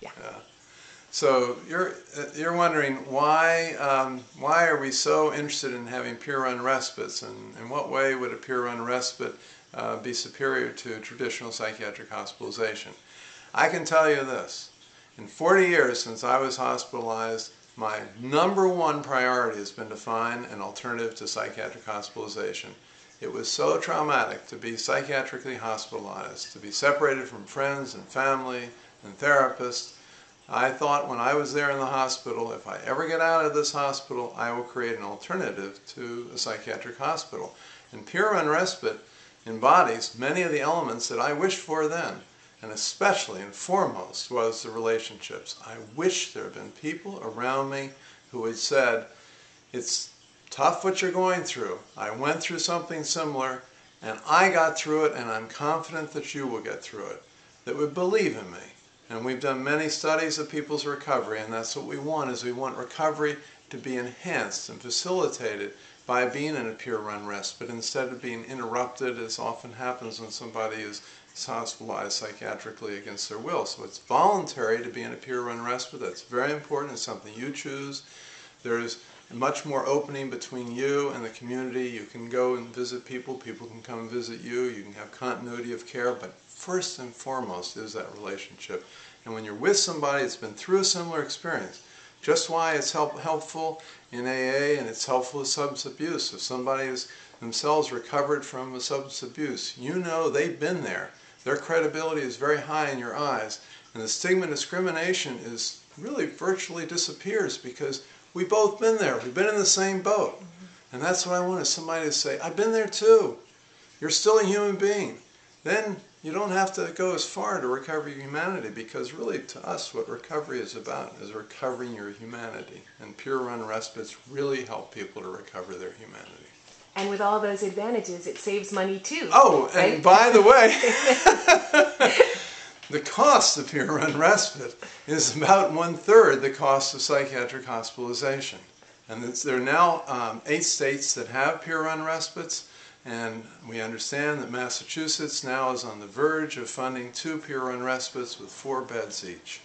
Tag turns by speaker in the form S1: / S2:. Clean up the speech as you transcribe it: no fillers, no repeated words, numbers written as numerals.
S1: Yeah.
S2: So you're wondering why are we so interested in having peer-run respites, and in what way would a peer-run respite be superior to traditional psychiatric hospitalization? I can tell you this. In 40 years since I was hospitalized, my #1 priority has been to find an alternative to psychiatric hospitalization. It was so traumatic to be psychiatrically hospitalized, to be separated from friends and family and therapists. I thought when I was there in the hospital, if I ever get out of this hospital, I will create an alternative to a psychiatric hospital. And peer-run respite embodies many of the elements that I wished for then. And especially and foremost was the relationships. I wish there had been people around me who had said, it's tough what you're going through. I went through something similar and I got through it, and I'm confident that you will get through it. That would believe in me. And we've done many studies of people's recovery, and that's what we want, is we want recovery to be enhanced and facilitated by being in a peer-run respite instead of being interrupted, as often happens when somebody is hospitalized psychiatrically against their will. So it's voluntary to be in a peer-run respite. That's very important. It's something you choose. There's much more opening between you and the community. You can go and visit people. People can come and visit you. You can have continuity of care. But first and foremost is that relationship. And when you're with somebody that's been through a similar experience, just why it's helpful in AA and it's helpful with substance abuse. If somebody has themselves recovered from a substance abuse, you know they've been there. Their credibility is very high in your eyes. And the stigma and discrimination is really virtually disappears because we've both been there. We've been in the same boat. And that's what I want, is somebody to say, I've been there too. You're still a human being. Then you don't have to go as far to recover your humanity, because really to us what recovery is about is recovering your humanity. And peer-run respites really help people to recover their humanity.
S1: And with all those advantages, it saves money too.
S2: Oh,
S1: right?
S2: and by the way, the cost of peer-run respite is about 1/3 the cost of psychiatric hospitalization. And there are now 8 states that have peer-run respites, and we understand that Massachusetts now is on the verge of funding 2 peer-run respites with 4 beds each.